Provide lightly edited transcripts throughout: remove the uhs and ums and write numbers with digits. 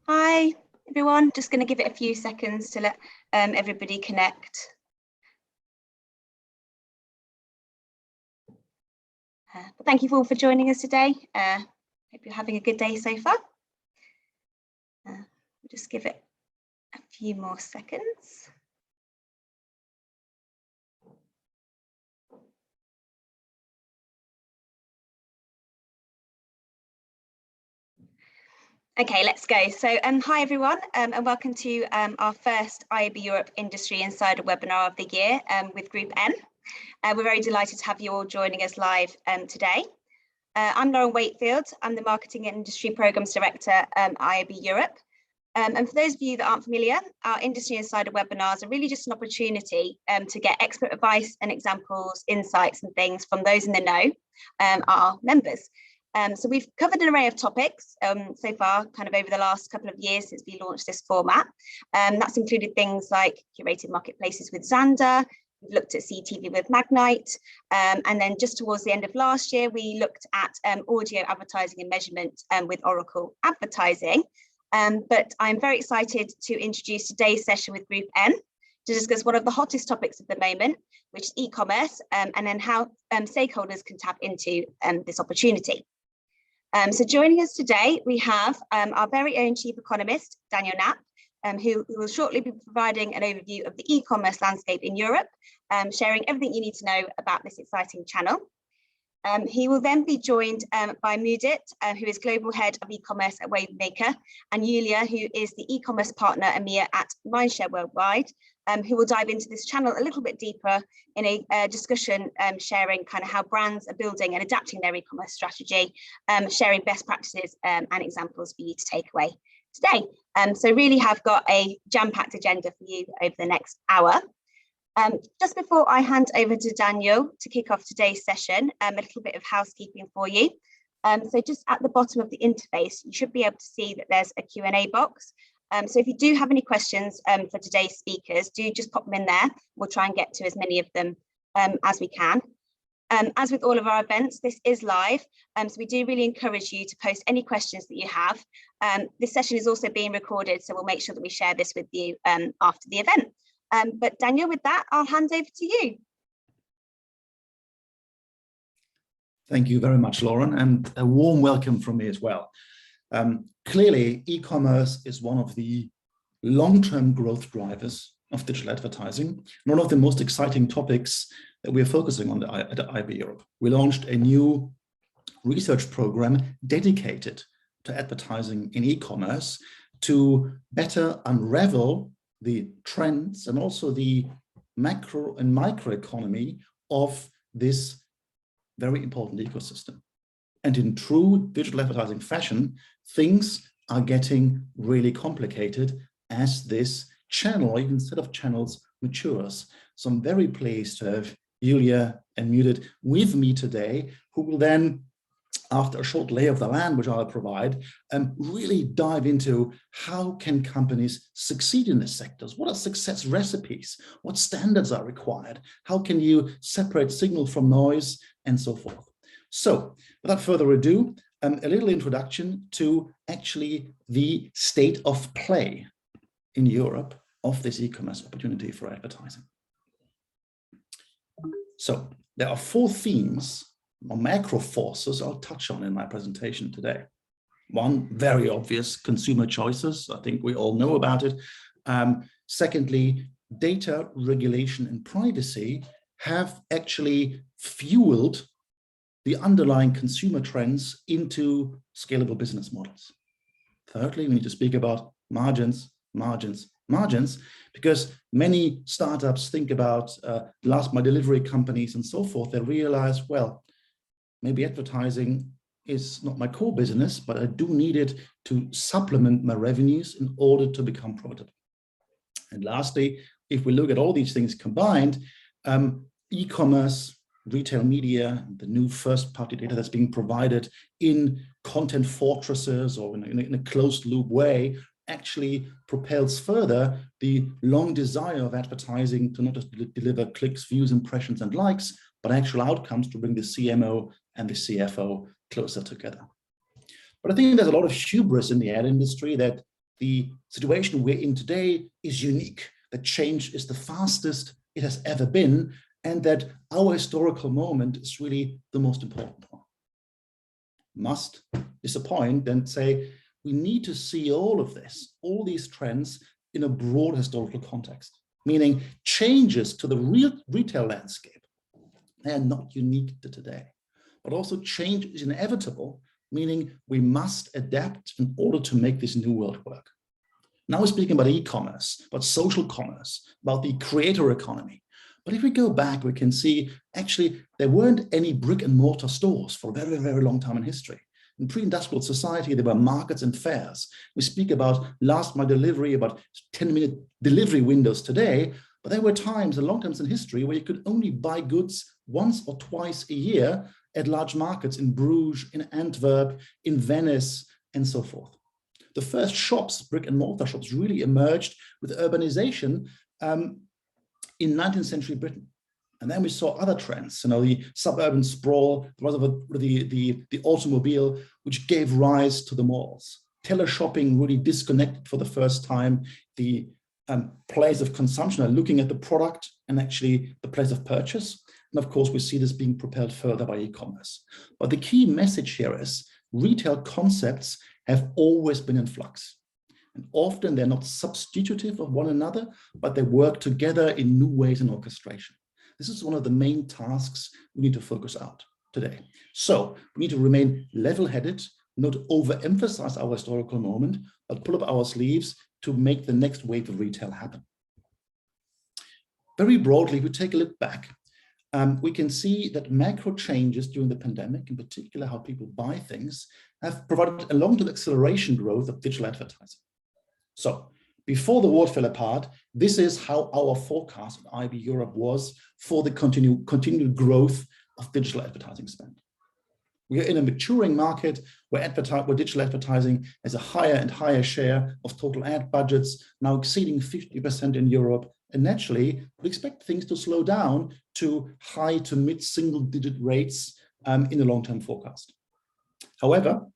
Hi, everyone. Just going to give it a few seconds to let everybody connect. But thank you all for joining us today. Hope you're having a good day so far. Just give it a few more seconds. Okay, let's go. So hi everyone, and welcome to our first IAB Europe Industry Insider webinar of the year with GroupM. We're very delighted to have you all joining us live today. I'm Lauren Wakefield. I'm the Marketing and Industry Programs Director at IAB Europe. And for those of you that aren't familiar, our Industry Insider webinars are really just an opportunity to get expert advice and examples, insights and things from those in the know, our members. So we've covered an array of topics so far, kind of over the last couple of years since we launched this format. That's included things like curated marketplaces with Xandr. We've looked at CTV with Magnite, and then just towards the end of last year, we looked at audio advertising and measurement with Oracle Advertising. But I'm very excited to introduce today's session with GroupM to discuss one of the hottest topics of the moment, which is e-commerce, and then how stakeholders can tap into this opportunity. So joining us today, we have our very own Chief Economist, Daniel Knapp, who will shortly be providing an overview of the e-commerce landscape in Europe, sharing everything you need to know about this exciting channel. He will then be joined by Mudit, who is Global Head of E-commerce at Wavemaker, and Yulia, who is the e-commerce partner EMEA at Mindshare Worldwide, who will dive into this channel a little bit deeper in a discussion sharing kind of how brands are building and adapting their e-commerce strategy, sharing best practices and examples for you to take away today. So really have got a jam-packed agenda for you over the next hour. Just before I hand over to Daniel to kick off today's session, a little bit of housekeeping for you. So just at the bottom of the interface, you should be able to see that there's a Q&A box. So if you do have any questions for today's speakers, do just pop them in there. We'll try and get to as many of them as we can. As with all of our events, this is live, so we do really encourage you to post any questions that you have. This session is also being recorded, so we'll make sure that we share this with you after the event. But Daniel, with that, I'll hand over to you. Thank you very much, Lauren, and a warm welcome from me as well. Clearly, e-commerce is one of the long-term growth drivers of digital advertising, one of the most exciting topics that we're focusing on at IAB Europe. We launched a new research program dedicated to advertising in e-commerce to better unravel the trends and also the macro and microeconomy of this very important ecosystem. And in true digital advertising fashion, things are getting really complicated as this channel, or even set of channels, matures. So I'm very pleased to have Yulia and Mudit with me today, who will then, after a short lay of the land, which I'll provide, really dive into how can companies succeed in these sectors? What are success recipes? What standards are required? How can you separate signal from noise, and so forth? So without further ado, a little introduction to actually the state of play in Europe of this e-commerce opportunity for advertising. So there are four themes or macro forces I'll touch on in my presentation today. One, very obvious, consumer choices. I think we all know about it. Secondly, data regulation and privacy have actually fueled the underlying consumer trends into scalable business models. Thirdly, we need to speak about margins, because many startups think about last mile delivery companies and so forth. They realize, well, maybe advertising is not my core business, but I do need it to supplement my revenues in order to become profitable. And lastly, if we look at all these things combined, e-commerce, retail media, the new first-party data that's being provided in content fortresses or in a closed loop way actually propels further the long desire of advertising to not just deliver clicks, views, impressions, and likes, but actual outcomes to bring the CMO and the CFO closer together. But I think there's a lot of hubris in the ad industry that the situation we're in today is unique, that change is the fastest it has ever been, and that our historical moment is really the most important one. Must disappoint and say, we need to see all of this, all these trends in a broad historical context, meaning changes to the real retail landscape. They are not unique to today, but also change is inevitable, meaning we must adapt in order to make this new world work. Now we're speaking about e-commerce, about social commerce, about the creator economy. But if we go back, we can see actually there weren't any brick and mortar stores for a very, very long time in history. In pre-industrial society, there were markets and fairs. We speak about last mile delivery, about 10-minute delivery windows today, but there were times, long times in history, where you could only buy goods once or twice a year at large markets in Bruges, in Antwerp, in Venice, and so forth. The first shops, brick and mortar shops, really emerged with urbanization in 19th century Britain. And then we saw other trends, the suburban sprawl, the automobile, which gave rise to the malls. Teleshopping really disconnected for the first time the place of consumption, looking at the product and actually the place of purchase. And of course, we see this being propelled further by e-commerce. But the key message here is retail concepts have always been in flux. And often they're not substitutive of one another, but they work together in new ways in orchestration. This is one of the main tasks we need to focus out today. So we need to remain level-headed, not overemphasize our historical moment, but pull up our sleeves to make the next wave of retail happen. Very broadly, if we take a look back, we can see that macro changes during the pandemic, in particular how people buy things, have provided a long-term acceleration growth of digital advertising. So before the world fell apart, this is how our forecast at IB Europe was for the continued growth of digital advertising spend. We are in a maturing market where digital advertising has a higher and higher share of total ad budgets, now exceeding 50% in Europe. And naturally, we expect things to slow down to high to mid single digit rates in the long-term forecast. However,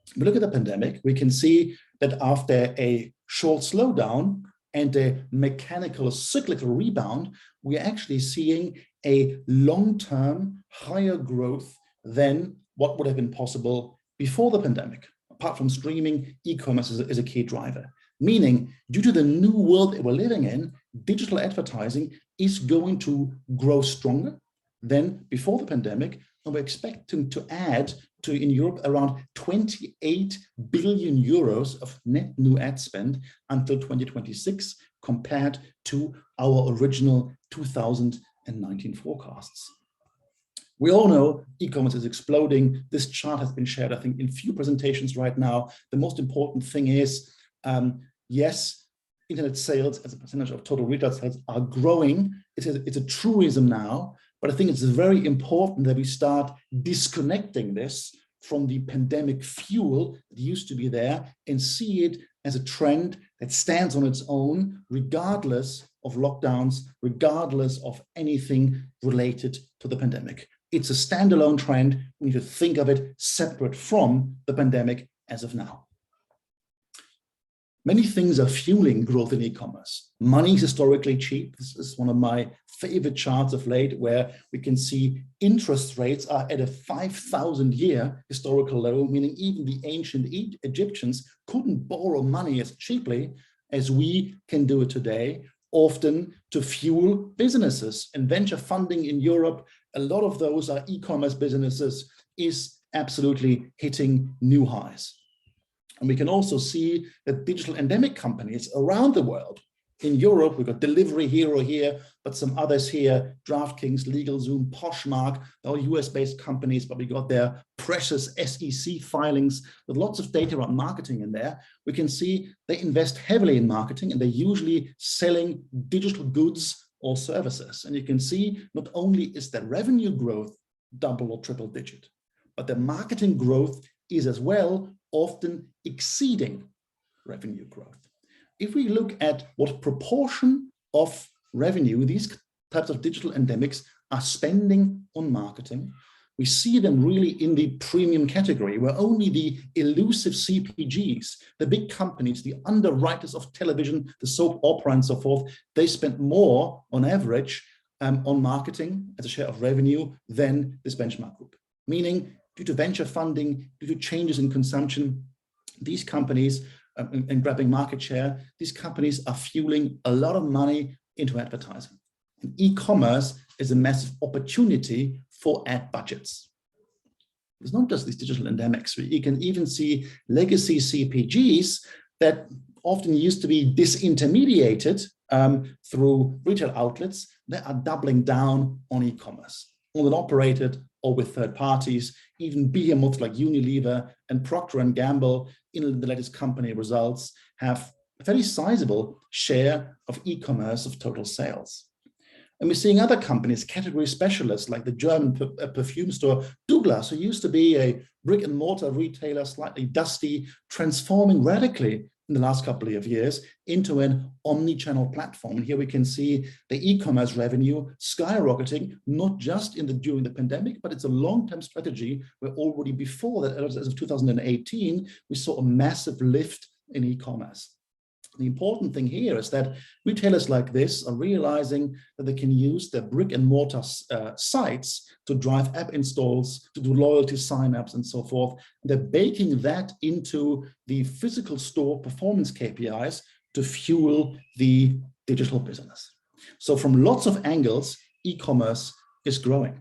if we look at the pandemic, we can see that after a short slowdown and a mechanical cyclical rebound, we are actually seeing a long-term higher growth than what would have been possible before the pandemic. Apart from streaming, e-commerce is a key driver. Meaning, due to the new world that we're living in, digital advertising is going to grow stronger than before the pandemic, and we're expecting to add to, in Europe, around 28 billion euros of net new ad spend until 2026, compared to our original 2019 forecasts. We all know e-commerce is exploding. This chart has been shared, I think, in few presentations right now. The most important thing is, yes, internet sales as a percentage of total retail sales are growing. It's a truism now, but I think it's very important that we start disconnecting this from the pandemic fuel that used to be there and see it as a trend that stands on its own, regardless of lockdowns, regardless of anything related to the pandemic. It's a standalone trend. We need to think of it separate from the pandemic as of now. Many things are fueling growth in e-commerce. Money is historically cheap. This is one of my favorite charts of late, where we can see interest rates are at a 5,000-year historical low, meaning even the ancient Egyptians couldn't borrow money as cheaply as we can do it today, often to fuel businesses. And venture funding in Europe, a lot of those are e-commerce businesses, is absolutely hitting new highs. And we can also see that digital endemic companies around the world, in Europe, we've got Delivery Hero here, but some others here, DraftKings, LegalZoom, Poshmark, they're all US-based companies, but we got their precious SEC filings with lots of data around marketing in there. We can see they invest heavily in marketing, and they're usually selling digital goods or services. And you can see not only is their revenue growth double or triple digit, but their marketing growth is as well often exceeding revenue growth. If we look at what proportion of revenue these types of digital endemics are spending on marketing, We see them really in the premium category, where only the elusive CPGs, the big companies, the underwriters of television, the soap opera and so forth, they spend more on average on marketing as a share of revenue than this benchmark group. Meaning, due to venture funding, due to changes in consumption, these companies and grabbing market share, these companies are fueling a lot of money into advertising. And e-commerce is a massive opportunity for ad budgets. It's not just these digital endemics. You can even see legacy CPGs that often used to be disintermediated through retail outlets that are doubling down on e-commerce, owned and operated or with third parties. Even behemoths like Unilever and Procter & Gamble in the latest company results have a very sizable share of e-commerce of total sales. And we're seeing other companies, category specialists like the German perfume store Douglas, who used to be a brick and mortar retailer, slightly dusty, transforming radically in the last couple of years into an omni-channel platform. And here we can see the e-commerce revenue skyrocketing, not just during the pandemic, but it's a long-term strategy where already before that, as of 2018, we saw a massive lift in e-commerce. The important thing here is that retailers like this are realizing that they can use their brick and mortar sites to drive app installs, to do loyalty signups and so forth. They're baking that into the physical store performance KPIs to fuel the digital business. So from lots of angles, e-commerce is growing.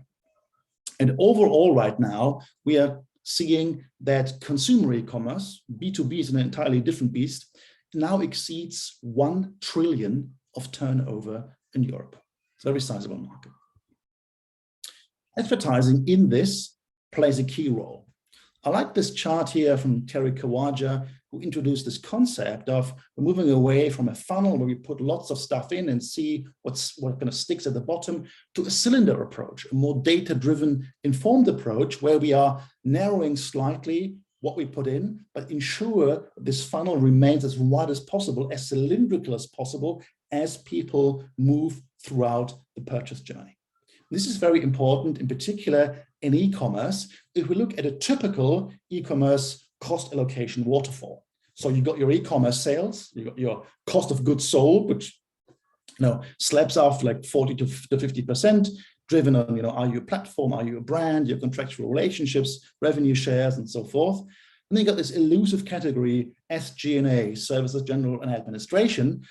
And overall right now, we are seeing that consumer e-commerce, B2B is an entirely different beast, now exceeds 1 trillion of turnover in Europe. It's a very sizable market. Advertising in this plays a key role. I like this chart here from Terry Kawaja, who introduced this concept of moving away from a funnel where we put lots of stuff in and see what kind of sticks at the bottom, to a cylinder approach, a more data-driven, informed approach where we are narrowing slightly what we put in, but ensure this funnel remains as wide as possible, as cylindrical as possible, as people move throughout the purchase journey. This is very important, in particular in e-commerce. If we look at a typical e-commerce cost allocation waterfall, so you got your e-commerce sales, you got your cost of goods sold, which slaps off like 40 to 50%, driven on, are you a platform, are you a brand, your contractual relationships, revenue shares, and so forth. And then you got this elusive category, SG&A, services, general and administration,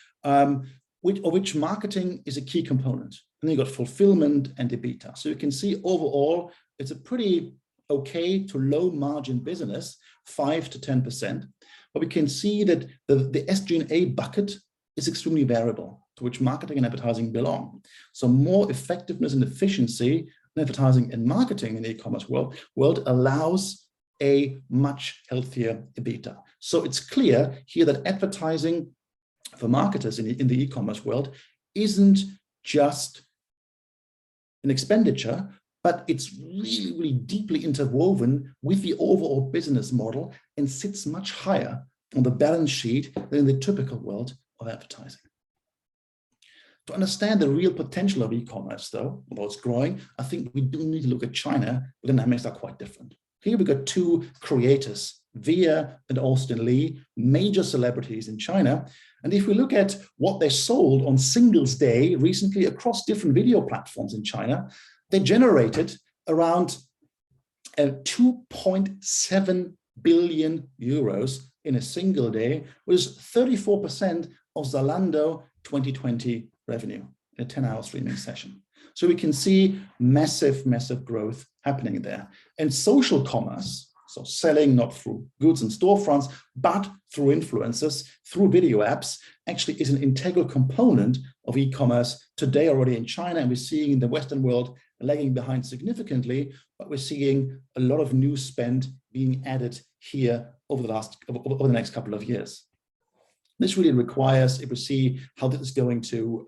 which marketing is a key component. And then you got fulfillment and EBITDA. So you can see overall, it's a pretty okay to low margin business, 5 to 10%. But we can see that the SG&A bucket is extremely variable, to which marketing and advertising belong. So more effectiveness and efficiency in advertising and marketing in the e-commerce world allows a much healthier EBITDA. So it's clear here that advertising for marketers in the e-commerce world isn't just an expenditure, but it's really, really deeply interwoven with the overall business model and sits much higher on the balance sheet than in the typical world of advertising. To understand the real potential of e-commerce, though, although it's growing, I think we do need to look at China. The dynamics are quite different. Here we've got two creators, Via and Austin Lee, major celebrities in China. And if we look at what they sold on Singles Day recently across different video platforms in China, they generated around 2.7 billion euros in a single day, which is 34% of Zalando 2020 revenue in a 10-hour streaming session. So we can see massive, massive growth happening there. And social commerce, so selling not through goods and storefronts, but through influencers, through video apps, actually is an integral component of e-commerce today already in China. And we're seeing in the Western world lagging behind significantly, but we're seeing a lot of new spend being added here over the next couple of years. This really requires, if we see how this is going to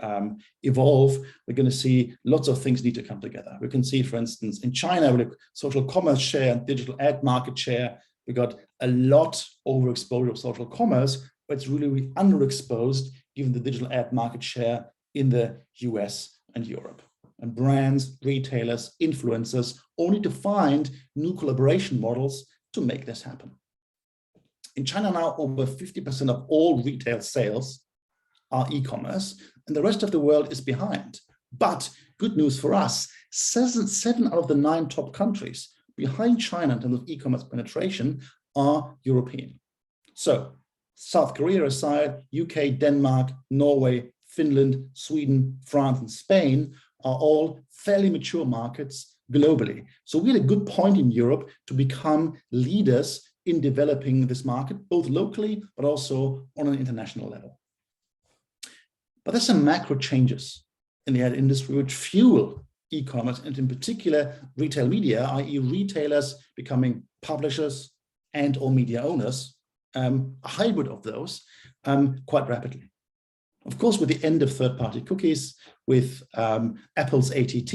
evolve, we're going to see lots of things need to come together. We can see, for instance, in China, with social commerce share and digital ad market share, we got a lot overexposure of social commerce, but it's really, really underexposed given the digital ad market share in the US and Europe. and brands, retailers, influencers, only to find new collaboration models to make this happen. In China now, over 50% of all retail sales are e-commerce, and the rest of the world is behind. But good news for us, seven out of the 9 top countries behind China in terms of e-commerce penetration are European. So South Korea aside, UK, Denmark, Norway, Finland, Sweden, France, and Spain are all fairly mature markets globally. So we had a good point in Europe to become leaders in developing this market, both locally, but also on an international level. But there's some macro changes in the ad industry which fuel e-commerce, and in particular retail media, i.e. retailers becoming publishers and or media owners, a hybrid of those, quite rapidly. Of course, with the end of third-party cookies, with Apple's ATT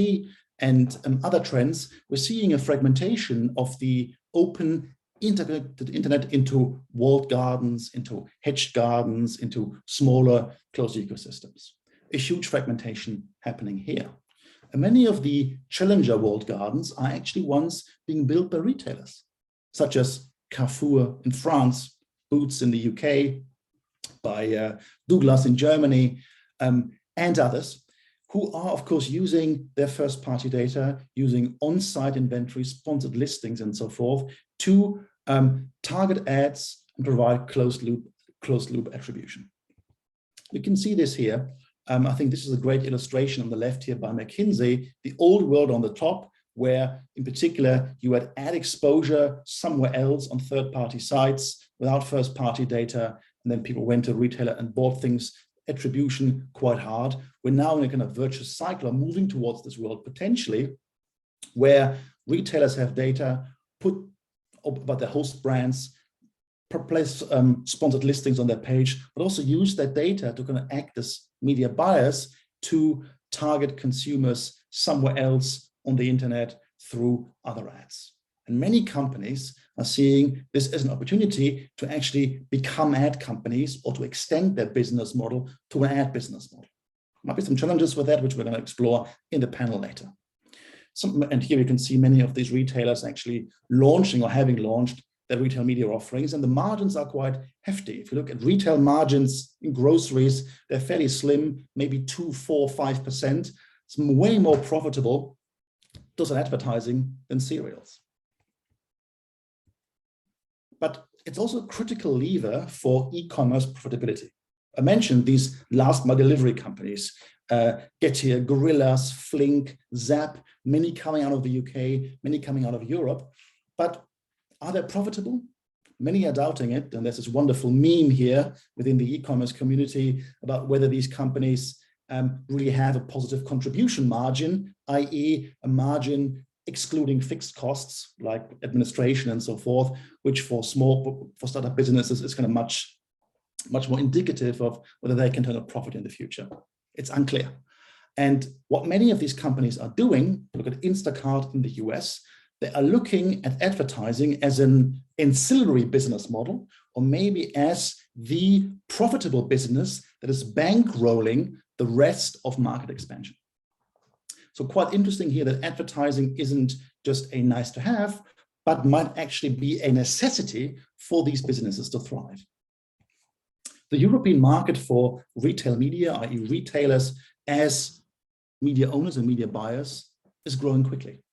and other trends, we're seeing a fragmentation of the open integrated internet into walled gardens, into hedged gardens, into smaller closed ecosystems. A huge fragmentation happening here. And many of the challenger walled gardens are actually ones being built by retailers, such as Carrefour in France, Boots in the UK, by Douglas in Germany, and others, who are, of course, using their first-party data, using on-site inventory, sponsored listings, and so forth, to target ads and provide closed loop attribution. You can see this here. I think this is a great illustration on the left here by McKinsey, the old world on the top, where in particular you had ad exposure somewhere else on third-party sites without first-party data, and then people went to a retailer and bought things, attribution quite hard. We're now in a kind of virtuous cycle of moving towards this world potentially where retailers have data, put about their host brands, place sponsored listings on their page, but also use that data to kind of act as media buyers to target consumers somewhere else on the internet through other ads. And many companies are seeing this as an opportunity to actually become ad companies or to extend their business model to an ad business model. Might be some challenges with that, which we're going to explore in the panel later. And here you can see many of these retailers actually launching or having launched their retail media offerings, and the margins are quite hefty. If you look at retail margins in groceries, they're fairly slim, maybe 2%, 4%, 5%. It's way more profitable does advertising than cereals. But it's also a critical lever for e-commerce profitability. I mentioned these last mile delivery companies, Getir, Gorillas, Flink, Zap, many coming out of the UK, many coming out of Europe. But are they profitable? Many are doubting it. And there's this wonderful meme here within the e-commerce community about whether these companies really have a positive contribution margin, i.e. a margin excluding fixed costs like administration and so forth, which for startup businesses is kind of much more indicative of whether they can turn a profit in the future. It's unclear. And what many of these companies are doing, look at Instacart in the US, they are looking at advertising as an ancillary business model, or maybe as the profitable business that is bankrolling the rest of market expansion. So quite interesting here that advertising isn't just a nice to have, but might actually be a necessity for these businesses to thrive. The European market for retail media, i.e. retailers as media owners and media buyers, is growing quickly.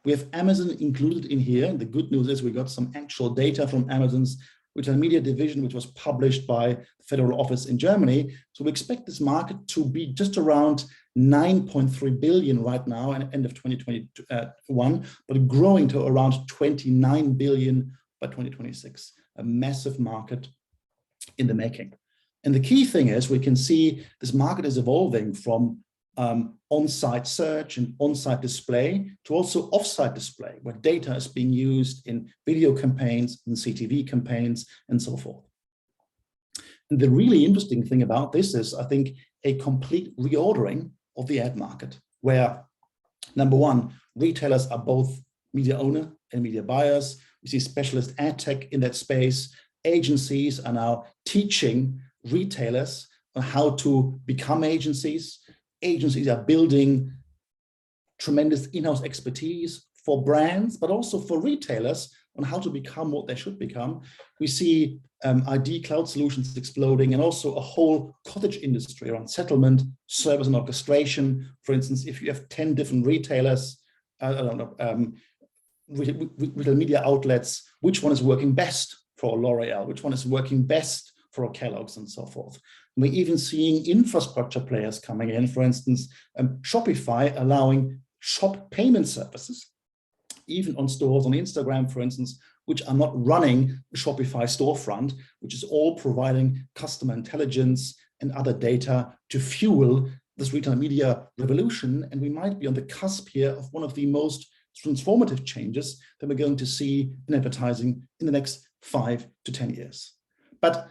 We have Amazon included in here, and the good news is we got some actual data from Amazon's retail media division, which was published by the Federal Office in Germany. So we expect this market to be just around 9.3 billion right now at the end of 2021, but growing to around 29 billion by 2026, a massive market in the making. And the key thing is we can see this market is evolving from on-site search and on-site display to also off-site display, where data is being used in video campaigns and CTV campaigns and so forth. And the really interesting thing about this is, I think, a complete reordering of the ad market, where, number one, retailers are both media owner and media buyers. We see specialist ad tech in that space. Agencies are now teaching retailers on how to become agencies. Agencies are building tremendous in-house expertise for brands, but also for retailers on how to become what they should become. We see ID cloud solutions exploding, and also a whole cottage industry around settlement, service, and orchestration. For instance, if you have 10 different retailers, retail media outlets, which one is working best for L'Oreal, which one is working best for Kellogg's, and so forth. And we're even seeing infrastructure players coming in, for instance, Shopify allowing shop payment services, even on stores on Instagram, for instance, which are not running a Shopify storefront, which is all providing customer intelligence and other data to fuel this retail media revolution. And we might be on the cusp here of one of the most transformative changes that we're going to see in advertising in the next 5 to 10 years. But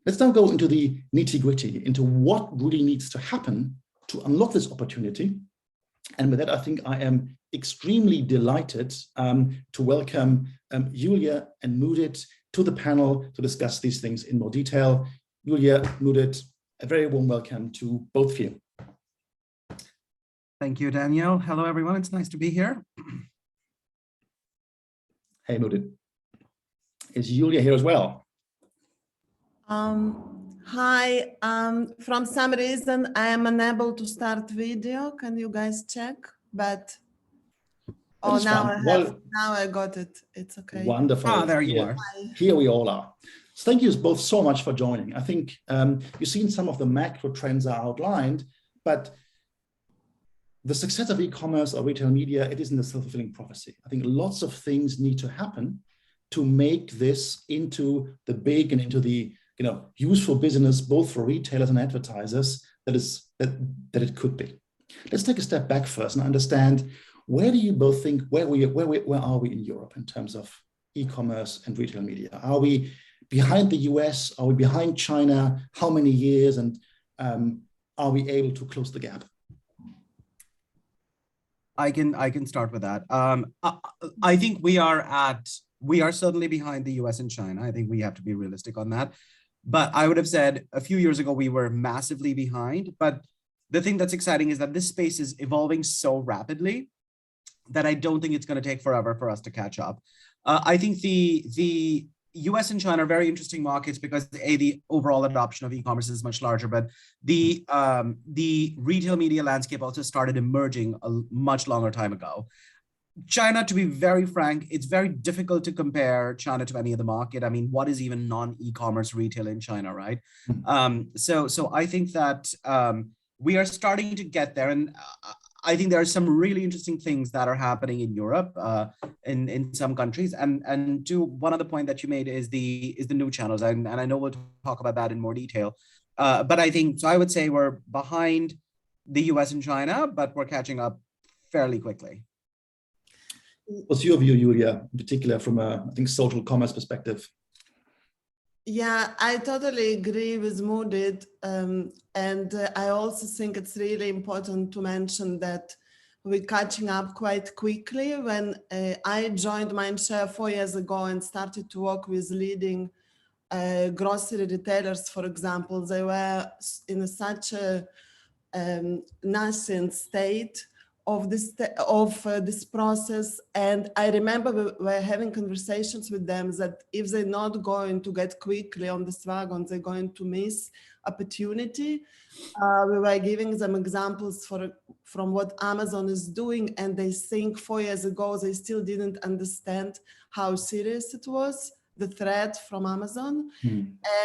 let's now go into the nitty-gritty, into what really needs to happen to unlock this opportunity. And with that, I think I am extremely delighted to welcome Yulia and Mudit to the panel to discuss these things in more detail. Yulia, Mudit, a very warm welcome to both of you. Thank you, Daniel. Hello, everyone. It's nice to be here. Hey, Mudit. Is Yulia here as well? Hi. From some reason, I am unable to start video. Can you guys check? But now I got it. It's okay. Wonderful. Ah, there you are. Here we all are. So thank you both so much for joining. I think you've seen some of the macro trends are outlined, but the success of e-commerce or retail media, it isn't a self-fulfilling prophecy. I think lots of things need to happen to make this into the big and into the useful business, both for retailers and advertisers, that it could be. Let's take a step back first and understand, where do you both think, where are we in Europe in terms of e-commerce and retail media? Are we behind the US? Are we behind China? How many years? And are we able to close the gap? I can start with that. I think we are certainly behind the US and China. I think we have to be realistic on that. But I would have said a few years ago, we were massively behind. But the thing that's exciting is that this space is evolving so rapidly that I don't think it's going to take forever for us to catch up. I think the US and China are very interesting markets because the overall adoption of e-commerce is much larger, but the retail media landscape also started emerging a much longer time ago. China, to be very frank, it's very difficult to compare China to any other market. I mean, what is even non-e-commerce retail in China, right? So I think that we are starting to get there, and I think there are some really interesting things that are happening in Europe, in some countries. And to one other point that you made is the new channels, and I know we'll talk about that in more detail. But I think so. I would say we're behind the US and China, but we're catching up fairly quickly. What's your view, Yulia, in particular from a, I think, social commerce perspective? Yeah, I totally agree with Mudit. And I also think it's really important to mention that we're catching up quite quickly. When I joined Mindshare 4 years ago and started to work with leading grocery retailers, for example, they were in such a nascent state of this process. And I remember we were having conversations with them that if they're not going to get quickly on this wagon, they're going to miss opportunity. We were giving them examples from what Amazon is doing, and they think 4 years ago, they still didn't understand how serious it was, the threat from Amazon.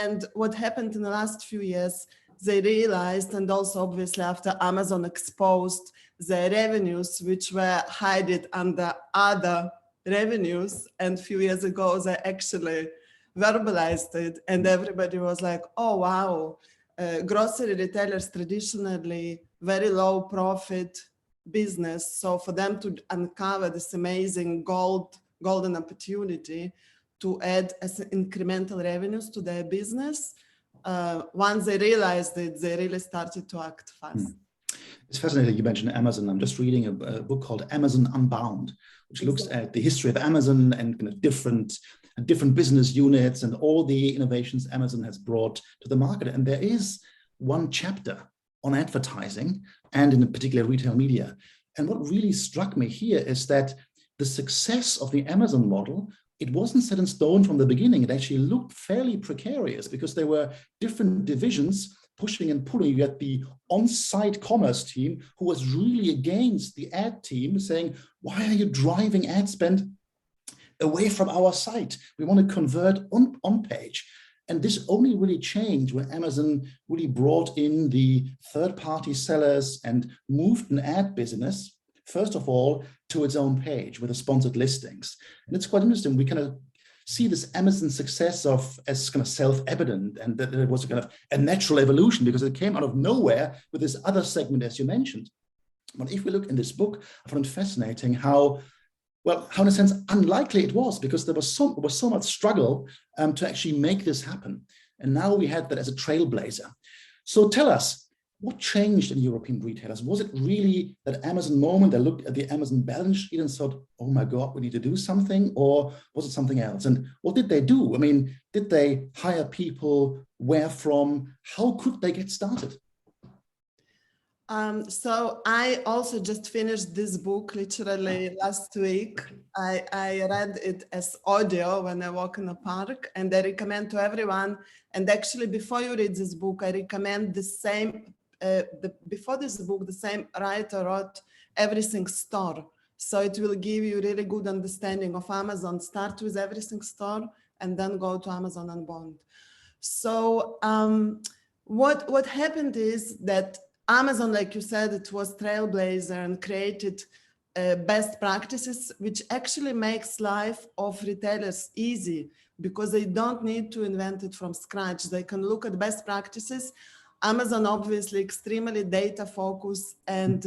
And what happened in the last few years, they realized, and also obviously after Amazon exposed their revenues, which were hidden under other revenues, and a few years ago they actually verbalized it, and everybody was like, oh wow, grocery retailers traditionally very low profit business, so for them to uncover this amazing golden opportunity to add as incremental revenues to their business, once they realized it, they really started to act fast. It's fascinating you mentioned Amazon. I'm just reading a book called Amazon Unbound, which looks at the history of Amazon and kind of different business units and all the innovations Amazon has brought to the market. And there is one chapter on advertising and in particular retail media. And what really struck me here is that the success of the Amazon model, it wasn't set in stone from the beginning. It actually looked fairly precarious because there were different divisions pushing and pulling. You had the on-site commerce team who was really against the ad team, saying, why are you driving ad spend away from our site? We want to convert on page. And this only really changed when Amazon really brought in the third-party sellers and moved an ad business, first of all, to its own page with the sponsored listings. And it's quite interesting. We kind of see this Amazon success as kind of self-evident, and that it was a kind of a natural evolution because it came out of nowhere with this other segment, as you mentioned. But if we look in this book, I found it fascinating how in a sense unlikely it was, because there was so much struggle to actually make this happen. And now we had that as a trailblazer. So tell us, what changed in European retailers? Was it really that Amazon moment they looked at the Amazon balance sheet and thought, oh my God, we need to do something? Or was it something else? And what did they do? I mean, did they hire people? Where from? How could they get started? So I also just finished this book literally last week. I read it as audio when I walk in a park, and I recommend to everyone. And actually, before you read this book, I recommend the same. Before this book, the same writer wrote Everything Store. So it will give you really good understanding of Amazon. Start with Everything Store and then go to Amazon Unbound. So what happened is that Amazon, like you said, it was trailblazer and created best practices, which actually makes life of retailers easy because they don't need to invent it from scratch. They can look at best practices. Amazon obviously extremely data focused and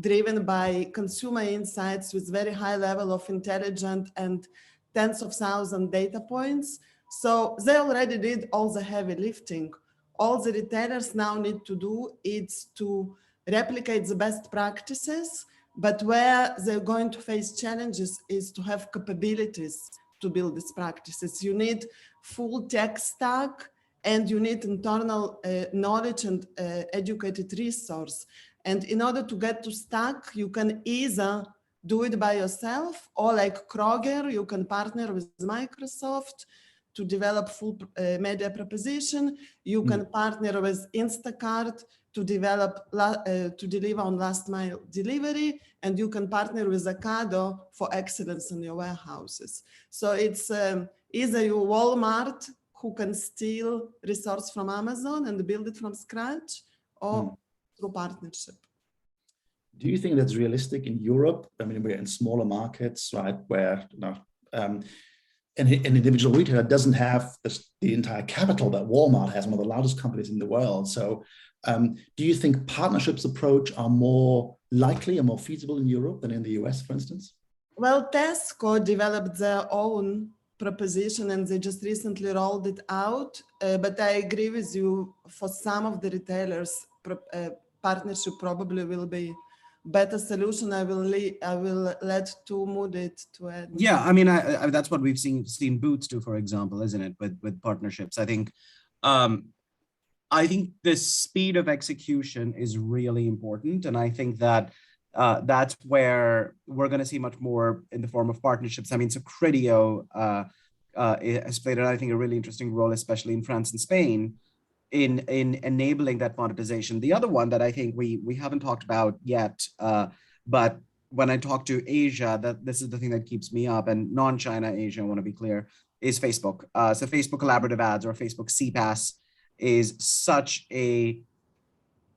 driven by consumer insights with very high level of intelligence and tens of thousands data points. So they already did all the heavy lifting. All the retailers now need to do is to replicate the best practices, but where they're going to face challenges is to have capabilities to build these practices. You need full tech stack, and you need internal knowledge and educated resource. And in order to get to stack, you can either do it by yourself, or like Kroger, you can partner with Microsoft to develop full media proposition. You can partner with Instacart to develop, to deliver on last mile delivery, and you can partner with Ocado for excellence in your warehouses. So it's either you Walmart, who can steal resource from Amazon and build it from scratch, or through partnership. Do you think that's realistic in Europe? I mean, we're in smaller markets, right, where an individual retailer doesn't have the entire capital that Walmart has, one of the largest companies in the world. So do you think partnerships approach are more likely and more feasible in Europe than in the US, for instance? Well, Tesco developed their own proposition and they just recently rolled it out. But I agree with you, for some of the retailers, partnership probably will be better solution. I will let Mudit to add. Yeah, I mean, I that's what we've seen Boots do, for example, isn't it? With partnerships, I think the speed of execution is really important, and I think that that's where we're going to see much more in the form of partnerships. I mean, so Criteo has played, I think, a really interesting role, especially in France and Spain, in enabling that monetization. The other one that I think we haven't talked about yet, but when I talk to Asia, this is the thing that keeps me up, and non-China Asia, I want to be clear, is Facebook. So Facebook collaborative ads, or Facebook CPaaS, is such a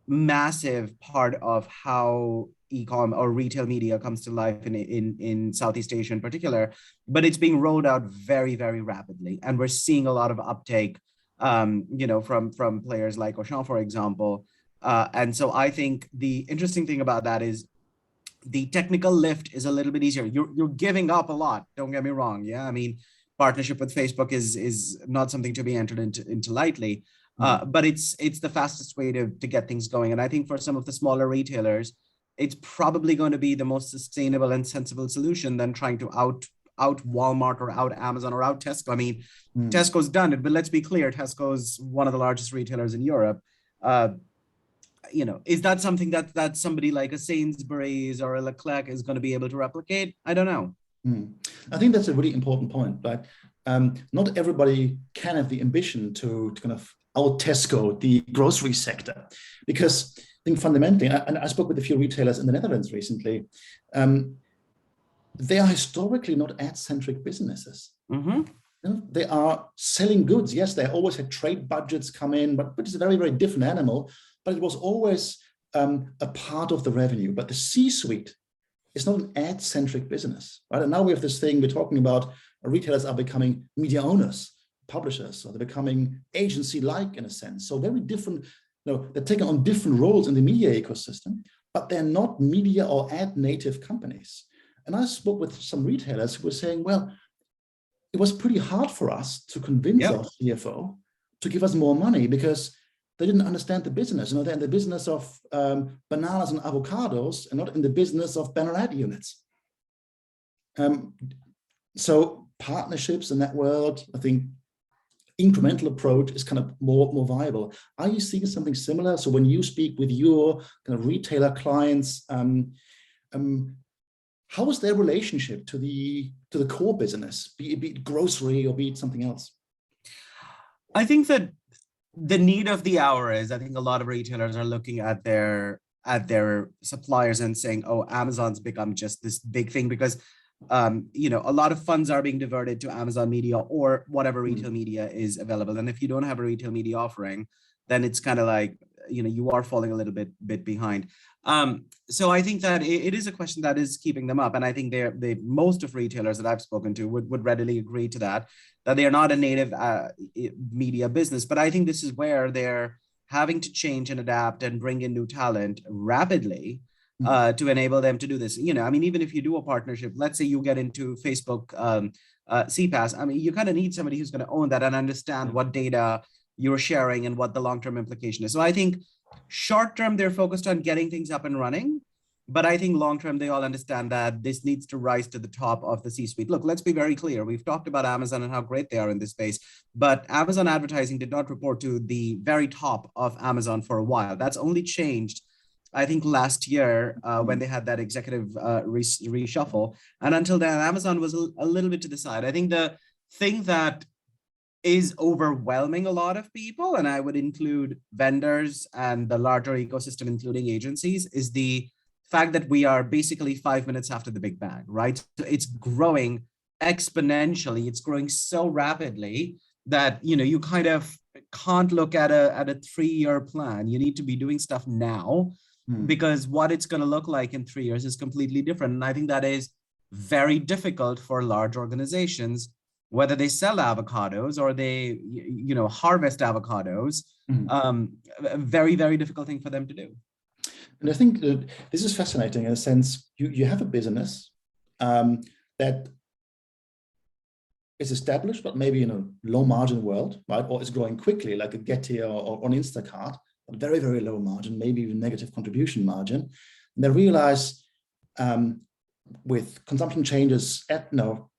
massive part of how e-com or retail media comes to life in Southeast Asia in particular, but it's being rolled out very, very rapidly. And we're seeing a lot of uptake, from players like Auchan, for example. And so I think the interesting thing about that is the technical lift is a little bit easier. You're giving up a lot, don't get me wrong. Yeah, I mean, partnership with Facebook is not something to be entered into lightly, but it's the fastest way to get things going. And I think for some of the smaller retailers, it's probably going to be the most sustainable and sensible solution than trying to out Walmart or out Amazon or out Tesco. I mean, Tesco's done it, but let's be clear, Tesco is one of the largest retailers in Europe. is that something that somebody like a Sainsbury's or a Leclerc is going to be able to replicate? I don't know. I think that's a really important point, but not everybody can have the ambition to kind of out Tesco the grocery sector, because I think fundamentally, and I spoke with a few retailers in the Netherlands recently, they are historically not ad-centric businesses. They are selling goods. Yes, they always had trade budgets come in, but it's a very, very different animal. But it was always a part of the revenue. But the C-suite is not an ad-centric business, right? And now we have this thing we're talking about. Retailers are becoming media owners, publishers, so they're becoming agency-like in a sense. So very different. They're taking on different roles in the media ecosystem, but they're not media or ad-native companies. And I spoke with some retailers who were saying, well, it was pretty hard for us to convince our CFO to give us more money because they didn't understand the business. They're in the business of bananas and avocados and not in the business of banner ad units. So partnerships in that world, I think incremental approach is kind of more viable. Are you seeing something similar? So when you speak with your kind of retailer clients, how is their relationship to the core business, be it grocery or be it something else? I think that the need of the hour is, I think a lot of retailers are looking at their suppliers and saying, oh, Amazon's become just this big thing because a lot of funds are being diverted to Amazon media or whatever retail media is available. And if you don't have a retail media offering, then it's kind of like, you are falling a little bit behind. So I think that it is a question that is keeping them up. And I think most of retailers that I've spoken to would readily agree to that they are not a native media business. But I think this is where they're having to change and adapt and bring in new talent rapidly to enable them to do this. Even if you do a partnership, let's say you get into Facebook CPaaS, you kind of need somebody who's going to own that and understand what data you're sharing and what the long-term implication is. So I think short-term, they're focused on getting things up and running. But I think long-term, they all understand that this needs to rise to the top of the C-suite. Look, let's be very clear. We've talked about Amazon and how great they are in this space, but Amazon advertising did not report to the very top of Amazon for a while. That's only changed, I think, last year when they had that executive reshuffle. And until then, Amazon was a little bit to the side. I think the thing that is overwhelming a lot of people, and I would include vendors and the larger ecosystem, including agencies, is the fact that we are basically 5 minutes after the Big Bang, right? So it's growing exponentially. It's growing so rapidly that, you kind of can't look at a 3-year plan. You need to be doing stuff now because what it's going to look like in 3 years is completely different. And I think that is very difficult for large organizations, whether they sell avocados or they, harvest avocados, a very, very difficult thing for them to do. And I think that this is fascinating in a sense. You have a business that is established, but maybe in a low margin world, right? Or is growing quickly, like a Getir or on Instacart, but very, very low margin, maybe even negative contribution margin. And they realize with consumption changes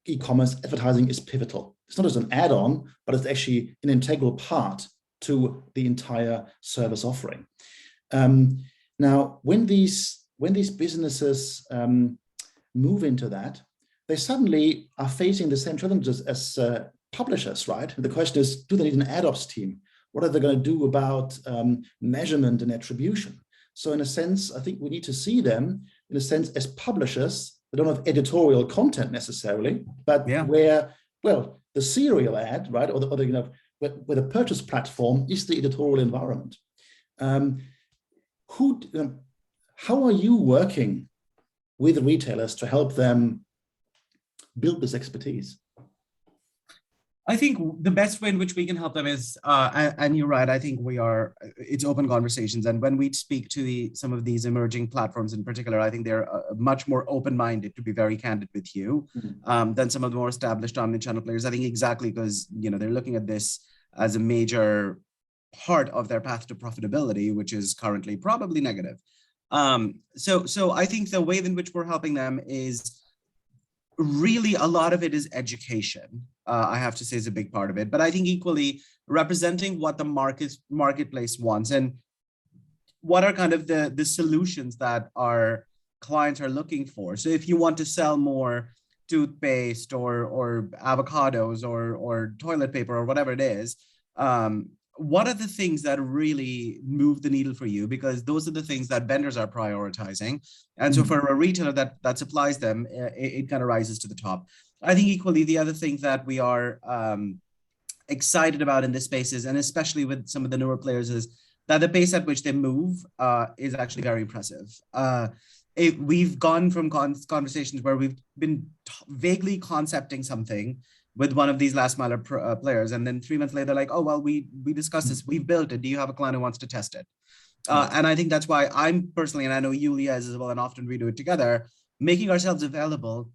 e-commerce advertising is pivotal. It's not as an add-on, but it's actually an integral part to the entire service offering. Now, when these businesses move into that, they suddenly are facing the same challenges as publishers, right? And the question is, do they need an ad ops team? What are they going to do about measurement and attribution? So in a sense, I think we need to see them in a sense as publishers. They don't have editorial content necessarily, but where, the serial ad, right, or the where the purchase platform is the editorial environment. How are you working with retailers to help them build this expertise? I think the best way in which we can help them is, and you're right, I think it's open conversations. And when we speak to some of these emerging platforms in particular, I think they're much more open-minded, to be very candid with you, than some of the more established omnichannel players. I think exactly because, they're looking at this as a major part of their path to profitability, which is currently probably negative. So I think the way in which we're helping them is really a lot of it is education. I have to say is a big part of it, but I think equally representing what the marketplace wants. And what are kind of the solutions that our clients are looking for. So if you want to sell more toothpaste or avocados or toilet paper or whatever it is, what are the things that really move the needle for you? Because those are the things that vendors are prioritizing. And so for a retailer that supplies them, it kind of rises to the top. I think equally, the other thing that we are excited about in this space is, and especially with some of the newer players, is that the pace at which they move is actually very impressive. We've gone from conversations where we've been vaguely concepting something with one of these last mile players, and then 3 months later, like, oh, well, we discussed this, we've built it. Do you have a client who wants to test it? And I think that's why I'm personally, and I know Yulia is as well, and often we do it together, making ourselves available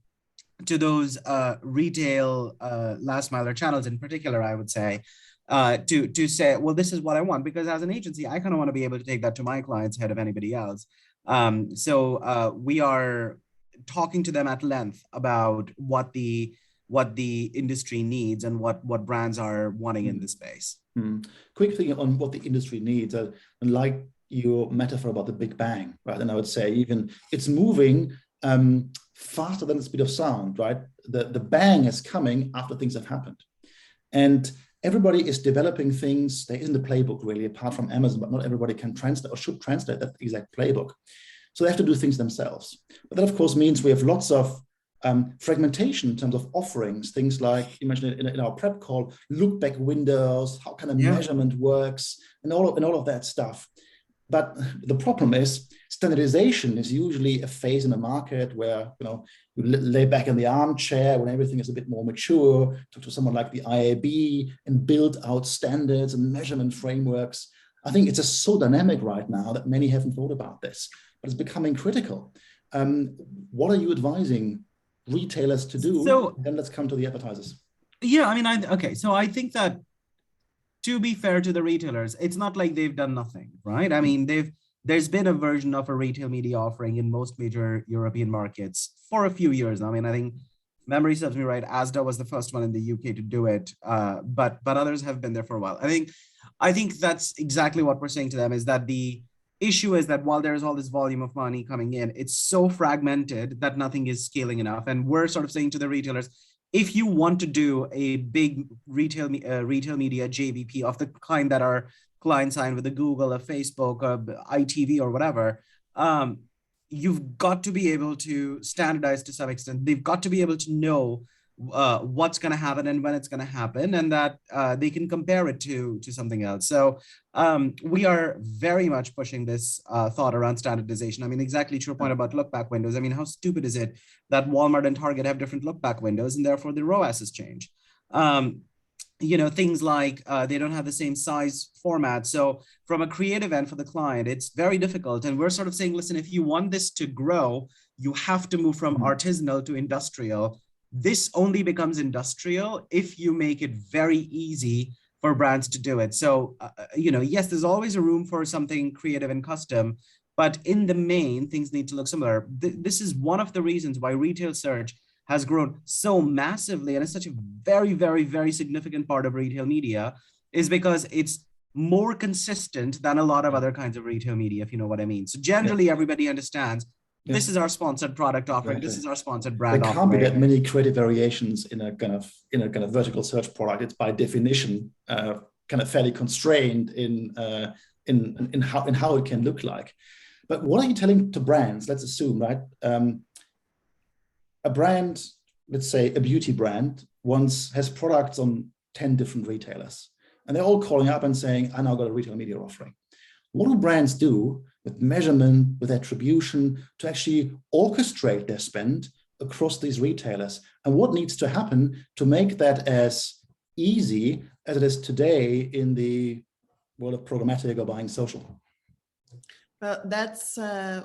to those retail last miler channels in particular, I would say, to say, well, this is what I want, because as an agency, I kind of want to be able to take that to my clients ahead of anybody else. So we are talking to them at length about what the industry needs and what brands are wanting in this space. Quick thing on what the industry needs, and like your metaphor about the Big Bang, right? And I would say even it's moving faster than the speed of sound, right? The bang is coming after things have happened. And everybody is developing things. There isn't a playbook really, apart from Amazon, but not everybody can translate or should translate that exact playbook. So they have to do things themselves. But that of course means we have lots of fragmentation in terms of offerings, things like you mentioned it in our prep call, look back windows, how kind of measurement works, and all of that stuff. But the problem is standardization is usually a phase in the market where you lay back in the armchair when everything is a bit more mature, talk to someone like the IAB and build out standards and measurement frameworks. I think it's just so dynamic right now that many haven't thought about this, but it's becoming critical. What are you advising retailers to do? So then let's come to the advertisers. Yeah, I mean, okay. So I think that, to be fair to the retailers, it's not like they've done nothing, right? I mean, there's been a version of a retail media offering in most major European markets for a few years now. I mean, I think memory serves me right, Asda was the first one in the UK to do it, but others have been there for a while. I think that's exactly what we're saying to them, is that the issue is that while there's all this volume of money coming in, it's so fragmented that nothing is scaling enough. And we're sort of saying to the retailers, if you want to do a big retail media JVP of the kind that our clients sign with a Google, a Facebook, a ITV or whatever, you've got to be able to standardize to some extent. They've got to be able to know what's going to happen and when it's going to happen, and that they can compare it to something else. So we are very much pushing this thought around standardization. I mean, exactly to your point about look back windows. I mean, how stupid is it that Walmart and Target have different look back windows and therefore the ROASs change? Things like they don't have the same size format. So from a creative end for the client, it's very difficult. And we're sort of saying, listen, if you want this to grow, you have to move from artisanal to industrial. This only becomes industrial if you make it very easy for brands to do it. So, yes, there's always a room for something creative and custom, but in the main, things need to look similar. This is one of the reasons why retail search has grown so massively and is such a very, very, very significant part of retail media, is because it's more consistent than a lot of other kinds of retail media, if you know what I mean. So generally, everybody understands this is our sponsored product offering. Exactly. This is our sponsored brand offering. There can't be that many creative variations in a kind of vertical search product. It's by definition kind of fairly constrained in how it can look like. But what are you telling to brands? Let's assume, right? A brand, let's say a beauty brand, has products on 10 different retailers, and they're all calling up and saying, I now got a retail media offering. What do brands do with measurement, with attribution, to actually orchestrate their spend across these retailers? And what needs to happen to make that as easy as it is today in the world of programmatic or buying social? Well, that's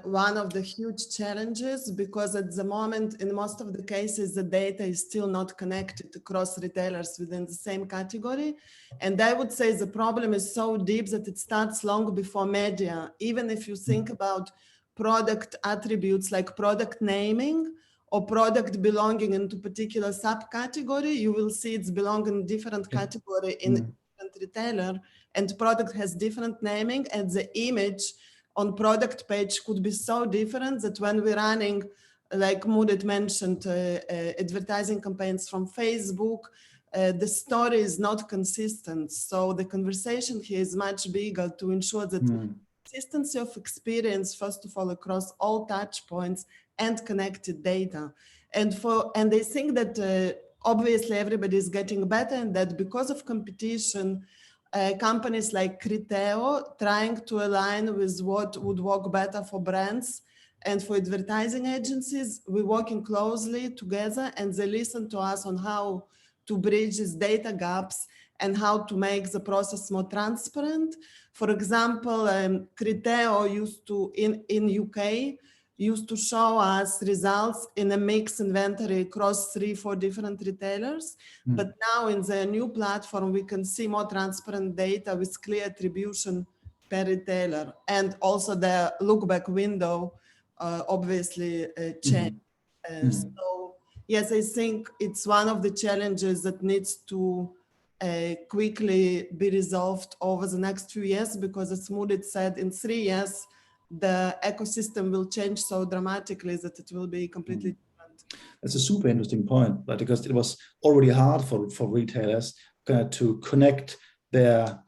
one of the huge challenges, because at the moment, in most of the cases, the data is still not connected across retailers within the same category. And I would say the problem is so deep that it starts long before media. Even if you think about product attributes like product naming or product belonging into particular subcategory, you will see it's belonging in different category in different retailer, and product has different naming, and the image on product page could be so different that when we're running, like Mudit mentioned, advertising campaigns from Facebook, the story is not consistent. So the conversation here is much bigger to ensure that consistency of experience, first of all, across all touch points and connected data. And I think that obviously everybody is getting better in that because of competition, companies like Criteo trying to align with what would work better for brands and for advertising agencies. We're working closely together and they listen to us on how to bridge these data gaps and how to make the process more transparent. For example, Criteo used to, in UK, used to show us results in a mixed inventory across 3-4 different retailers. But now in the new platform, we can see more transparent data with clear attribution per retailer. And also the look back window obviously changed. So yes, I think it's one of the challenges that needs to quickly be resolved over the next few years, because as Mudit said, in 3 years, the ecosystem will change so dramatically that it will be completely different. That's a super interesting point, right? Because it was already hard for retailers to connect their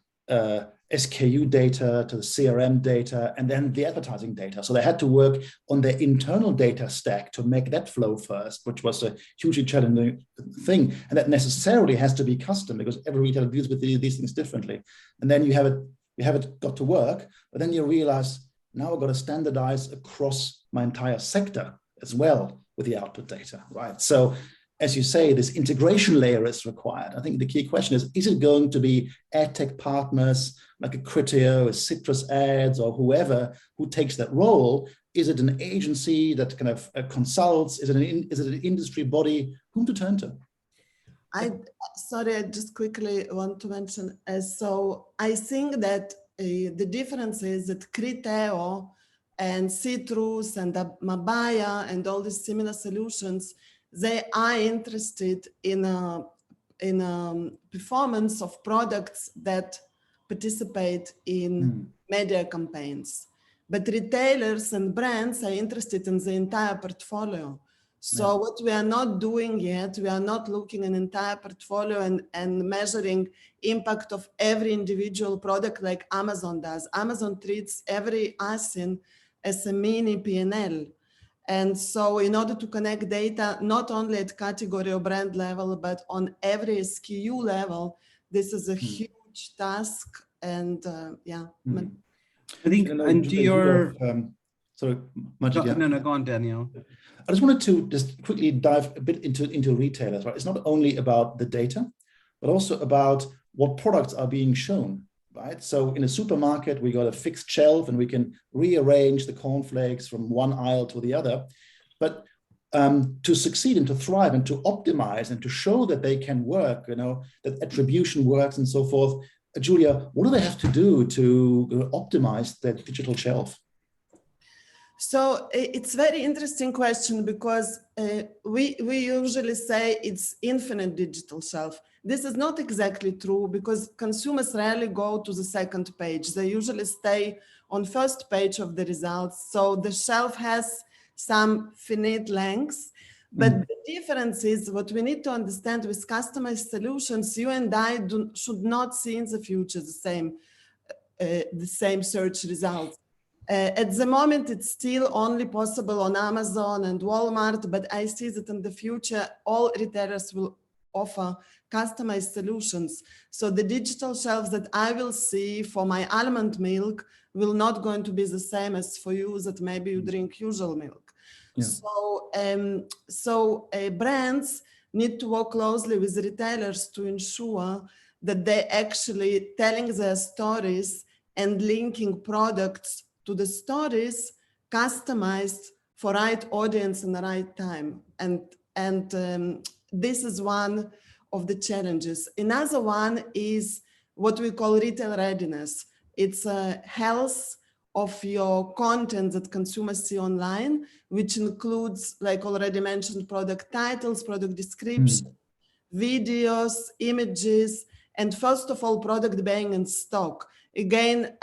SKU data to the CRM data and then the advertising data. So they had to work on their internal data stack to make that flow first, which was a hugely challenging thing. And that necessarily has to be custom because every retailer deals with these things differently. And then you have it got to work, but then you realize, now I've got to standardize across my entire sector as well with the output data, right? So as you say, this integration layer is required. I think the key question is it going to be ad tech partners like a Criteo, a Citrus Ads, or whoever who takes that role? Is it an agency that kind of consults? Is it an industry body? Whom to turn to? I just quickly want to mention, so I think that the difference is that Criteo and Citrus and Mabaya and all these similar solutions, they are interested in performance of products that participate in media campaigns. But retailers and brands are interested in the entire portfolio. So what we are not doing yet, we are not looking at an entire portfolio and measuring impact of every individual product like Amazon does. Amazon treats every ASIN as a mini P&L. And so in order to connect data, not only at category or brand level, but on every SKU level, this is a huge task. And I think, and to your... sorry, Majid, No, go on, Daniel. I just wanted to just quickly dive a bit into retailers, right? It's not only about the data, but also about what products are being shown, right? So in a supermarket, we got a fixed shelf and we can rearrange the cornflakes from one aisle to the other. But to succeed and to thrive and to optimize and to show that they can work, that attribution works and so forth, Julia, what do they have to do to optimize their digital shelf? So it's a very interesting question because we usually say it's infinite digital shelf. This is not exactly true because consumers rarely go to the second page. They usually stay on first page of the results. So the shelf has some finite lengths. But the difference is what we need to understand with customized solutions, you and I should not see in the future the same search results. At the moment, it's still only possible on Amazon and Walmart, but I see that in the future, all retailers will offer customized solutions. So the digital shelves that I will see for my almond milk will not going to be the same as for you that maybe you drink usual milk. Yeah. So brands need to work closely with retailers to ensure that they're actually telling their stories and linking products to the stories customized for right audience and the right time. And this is one of the challenges. Another one is what we call retail readiness. It's a health of your content that consumers see online, which includes, like already mentioned, product titles, product description, videos, images, and first of all, product being in stock. Again,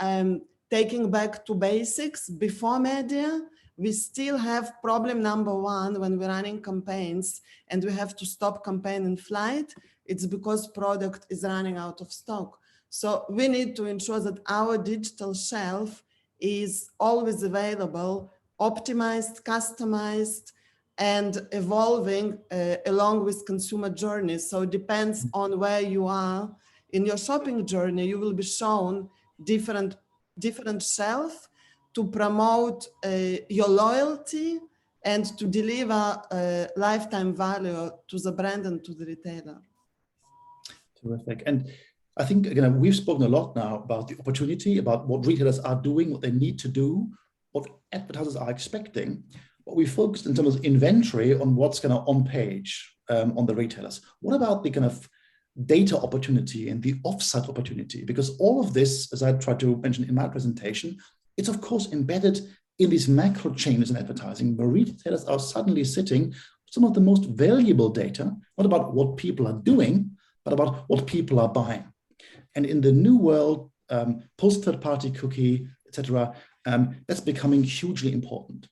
taking back to basics before media, we still have problem number one when we're running campaigns and we have to stop campaign in flight. It's because product is running out of stock. So we need to ensure that our digital shelf is always available, optimized, customized, and evolving along with consumer journeys. So it depends on where you are in your shopping journey. You will be shown different shelf to promote your loyalty and to deliver lifetime value to the brand and to the retailer. Terrific. And I think, again, we've spoken a lot now about the opportunity, about what retailers are doing, what they need to do, what advertisers are expecting. But we focused in terms of inventory on what's kind of on page on the retailers. What about the kind of data opportunity and the offsite opportunity? Because all of this, as I tried to mention in my presentation, it's of course embedded in these macro changes in advertising, where retailers are suddenly sitting with some of the most valuable data, not about what people are doing, but about what people are buying. And in the new world, post third-party cookie, etc., that's becoming hugely important.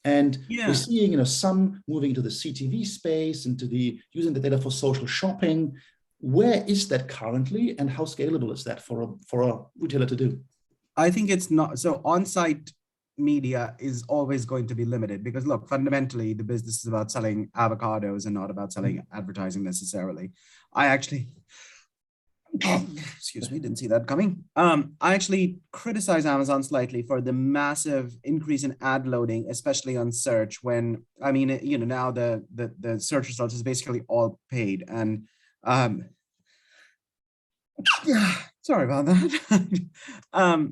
And we're seeing, some moving into the CTV space, into the using the data for social shopping. Where is that currently, and how scalable is that for a retailer to do? I think it's not. So on-site media is always going to be limited because, look, fundamentally, the business is about selling avocados and not about selling advertising necessarily. I actually, excuse me, didn't see that coming. I actually criticize Amazon slightly for the massive increase in ad loading, especially on search. When I mean, now the search results is basically all paid, and sorry about that.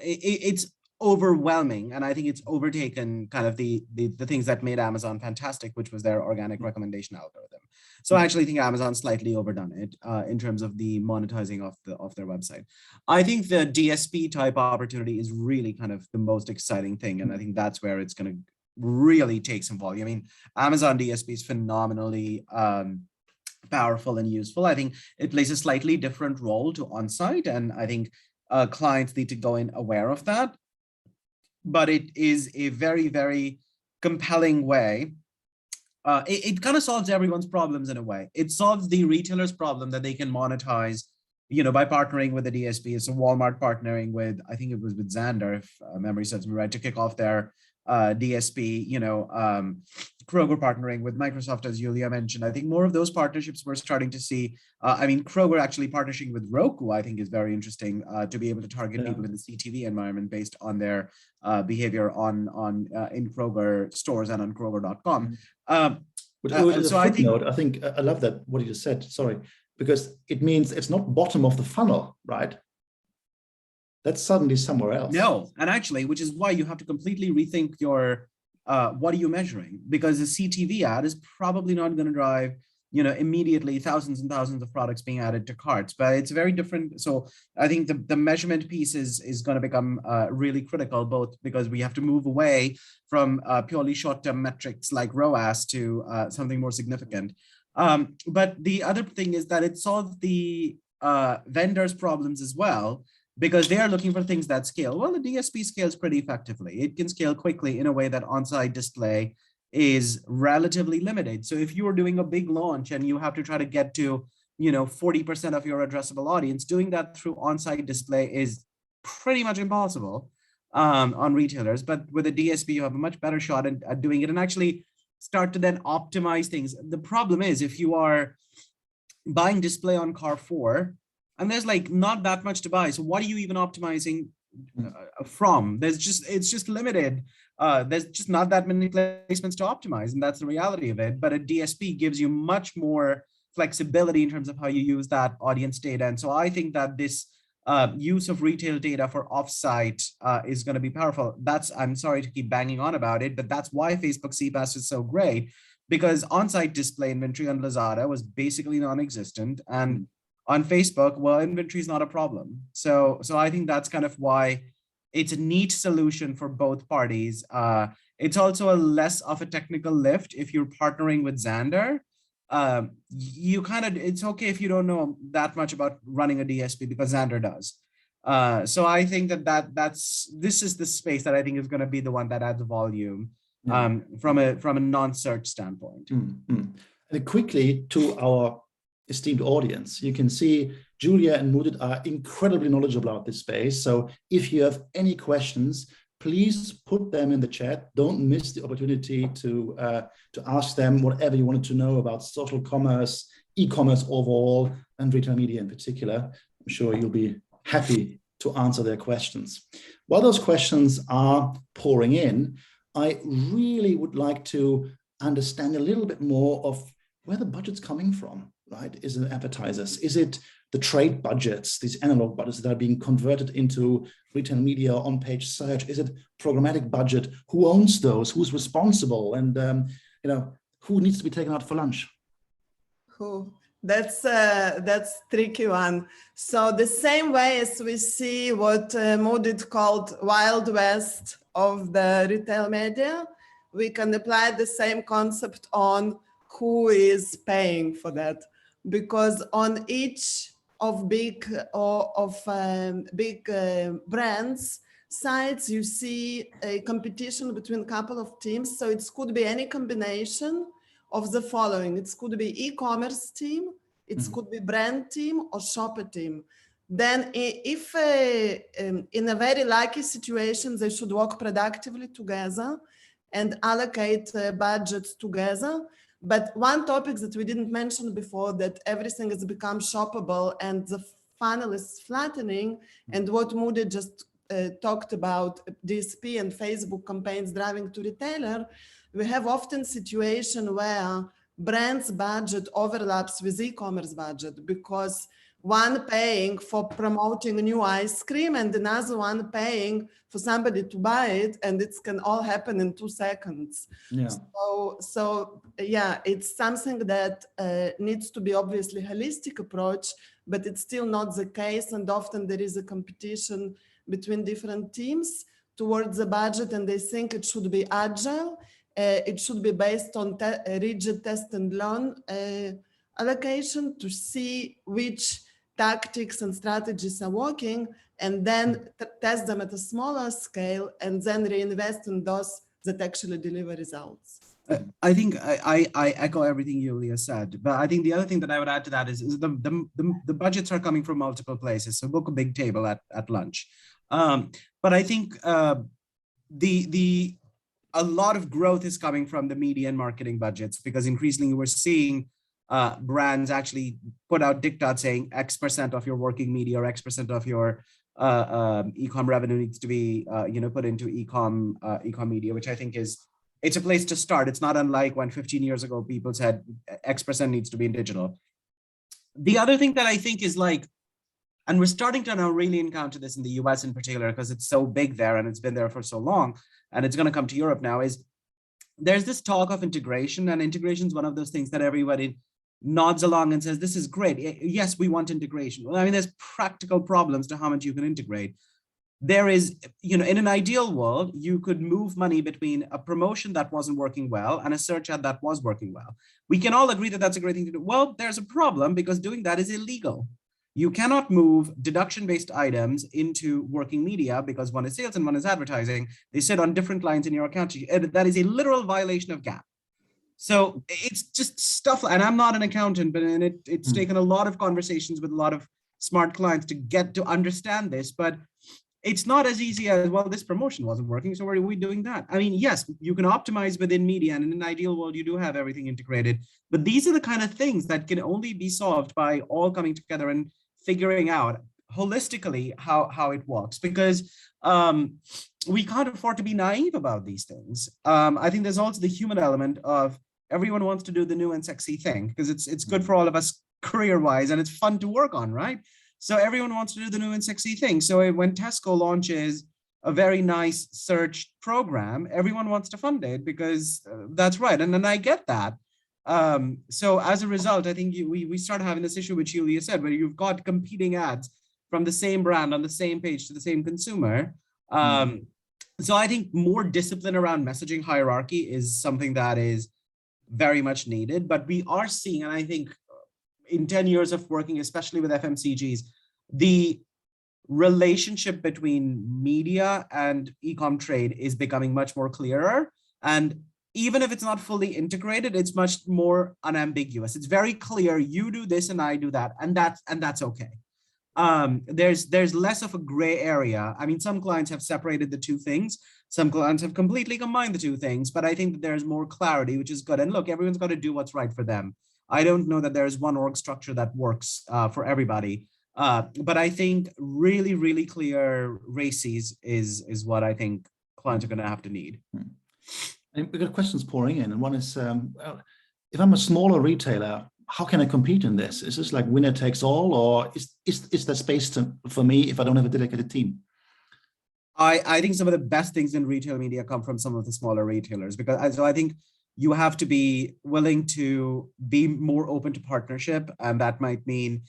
It's overwhelming, and I think it's overtaken kind of the things that made Amazon fantastic, which was their organic recommendation algorithm. So I actually think Amazon slightly overdone it in terms of the monetizing of their website. I think the DSP type opportunity is really kind of the most exciting thing, and I think that's where it's going to really take some volume. I mean, Amazon DSP is phenomenally powerful and useful. I think it plays a slightly different role to on-site, and I think clients need to go in aware of that. But it is a very, very compelling way. It kind of solves everyone's problems in a way. It solves the retailer's problem that they can monetize, by partnering with the DSP. So Walmart partnering with, I think it was with Xandr, if memory serves me right, to kick off their DSP, Kroger partnering with Microsoft, as Yulia mentioned. I think more of those partnerships we're starting to see. I mean, Kroger actually partnering with Roku, I think is very interesting to be able to target people in the CTV environment based on their behavior in Kroger stores and on Kroger.com. So I think I love that, what you just said, sorry, because it means it's not bottom of the funnel, right? That's suddenly somewhere else. No, and actually, which is why you have to completely rethink your, what are you measuring? Because a CTV ad is probably not going to drive, immediately thousands and thousands of products being added to carts, but it's very different. So I think the measurement piece is going to become really critical, both because we have to move away from purely short-term metrics like ROAS to something more significant. But the other thing is that it solves the vendors' problems as well, because they are looking for things that scale. Well, the DSP scales pretty effectively. It can scale quickly in a way that on-site display is relatively limited. So if you are doing a big launch and you have to try to get to, 40% of your addressable audience, doing that through on-site display is pretty much impossible on retailers. But with a DSP, you have a much better shot at doing it and actually start to then optimize things. The problem is if you are buying display on Carrefour, and there's like not that much to buy. So what are you even optimizing from? It's just limited. There's just not that many placements to optimize, and that's the reality of it. But a DSP gives you much more flexibility in terms of how you use that audience data. And so I think that this use of retail data for offsite is going to be powerful. I'm sorry to keep banging on about it, but that's why Facebook CPAS is so great, because on-site display inventory on Lazada was basically non-existent, and on Facebook, well, inventory is not a problem. So I think that's kind of why it's a neat solution for both parties. It's also a less of a technical lift if you're partnering with Xandr. It's okay if you don't know that much about running a DSP because Xandr does. So I think this is the space that I think is going to be the one that adds volume from a non-search standpoint. And quickly to our esteemed audience, you can see Julia and Mudit are incredibly knowledgeable about this space. So if you have any questions, please put them in the chat. Don't miss the opportunity to ask them whatever you wanted to know about social commerce, e-commerce overall, and retail media in particular. I'm sure you'll be happy to answer their questions. While those questions are pouring in, I really would like to understand a little bit more of where the budget's coming from, right? Is it advertisers? Is it the trade budgets, these analog budgets that are being converted into retail media, on-page search? Is it programmatic budget? Who owns those? Who's responsible? And who needs to be taken out for lunch? Who? That's tricky one. So the same way as we see what Mudit called Wild West of the retail media, we can apply the same concept on who is paying for that. Because on each of big brands sites, you see a competition between a couple of teams. So it could be any combination of the following. It could be e-commerce team, it could be brand team or shopper team. Then if in a very lucky situation, they should work productively together and allocate budgets together. But one topic that we didn't mention before, that everything has become shoppable and the funnel is flattening, and what Mudit just talked about, DSP and Facebook campaigns driving to retailer, we have often situation where brands budget overlaps with e-commerce budget, because one paying for promoting a new ice cream and another one paying for somebody to buy it, and it can all happen in 2 seconds. Yeah. So yeah, it's something that needs to be obviously holistic approach, but it's still not the case, and often there is a competition between different teams towards the budget, and they think it should be agile. It should be based on rigid test and learn allocation to see which tactics and strategies are working, and then test them at a smaller scale, and then reinvest in those that actually deliver results. I think I echo everything Yulia said, but I think the other thing that I would add to that is the budgets are coming from multiple places. So book a big table at lunch. But I think a lot of growth is coming from the media and marketing budgets, because increasingly we're seeing brands actually put out diktat saying X% of your working media or X% of your e-com revenue needs to be put into e-com media, which I think it's a place to start. It's not unlike when 15 years ago people said X% needs to be in digital. The other thing that I think is and we're starting to now really encounter this in the US in particular, because it's so big there and it's been there for so long, and it's going to come to Europe now, is there's this talk of integration, and integration is one of those things that everybody nods along and says, this is great. Yes, we want integration. Well, I mean, there's practical problems to how much you can integrate. There is, in an ideal world, you could move money between a promotion that wasn't working well and a search ad that was working well. We can all agree that that's a great thing to do. Well, there's a problem, because doing that is illegal. You cannot move deduction-based items into working media, because one is sales and one is advertising. They sit on different lines in your account. That is a literal violation of GAAP. So it's just stuff, and I'm not an accountant, but it's taken a lot of conversations with a lot of smart clients to get to understand this, but it's not as easy as, well, this promotion wasn't working, so why are we doing that? I mean, yes, you can optimize within media, and in an ideal world, you do have everything integrated, but these are the kind of things that can only be solved by all coming together and figuring out holistically how it works, because we can't afford to be naive about these things. I think there's also the human element of everyone wants to do the new and sexy thing, because it's good for all of us career-wise, and it's fun to work on, right? So everyone wants to do the new and sexy thing. So when Tesco launches a very nice search program, everyone wants to fund it, because that's right. And then I get that. So as a result, I think we start having this issue, which Yulia said, where you've got competing ads from the same brand on the same page to the same consumer. So I think more discipline around messaging hierarchy is something that is very much needed, but we are seeing, and I think in 10 years of working, especially with FMCGs, the relationship between media and e-com trade is becoming much more clearer. And even if it's not fully integrated, it's much more unambiguous. It's very clear, you do this and I do that, and that's okay. There's less of a gray area. I mean, some clients have separated the two things. Some clients have completely combined the two things, but I think that there's more clarity, which is good. And look, everyone's got to do what's right for them. I don't know that there's one org structure that works for everybody. But I think really, really clear races is what I think clients are going to have to need. And we've got questions pouring in, and one is, if I'm a smaller retailer, how can I compete in this? Is this like winner takes all, or is there space for me if I don't have a dedicated team? I think some of the best things in retail media come from some of the smaller retailers, because so I think you have to be willing to be more open to partnership, and that might mean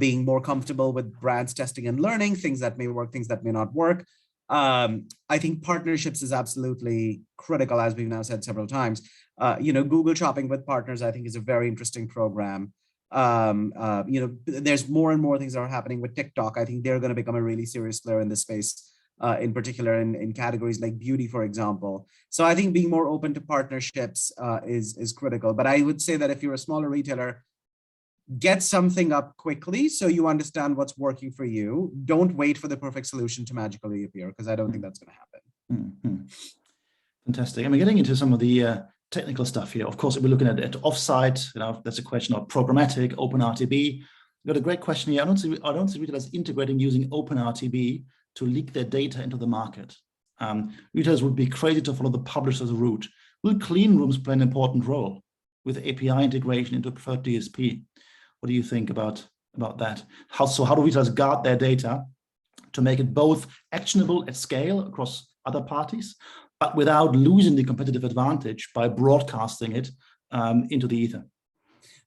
being more comfortable with brands testing and learning, things that may work, things that may not work. I think partnerships is absolutely critical, as we've now said several times. Google Shopping with Partners, I think, is a very interesting program. There's more and more things that are happening with TikTok. I think they're going to become a really serious player in this space, in particular in categories like beauty, for example. So I think being more open to partnerships is critical. But I would say that if you're a smaller retailer, get something up quickly so you understand what's working for you. Don't wait for the perfect solution to magically appear, because I don't think that's going to happen. Mm-hmm. Fantastic. And we're getting into some of the technical stuff here. Of course, if we're looking at offsite, that's a question of programmatic, OpenRTB. We've got a great question here. I don't see retailers integrating using OpenRTB to leak their data into the market. Retailers would be crazy to follow the publisher's route. Will clean rooms play an important role with API integration into preferred DSP? What do you think about that? How do retailers guard their data to make it both actionable at scale across other parties, but without losing the competitive advantage by broadcasting it into the ether?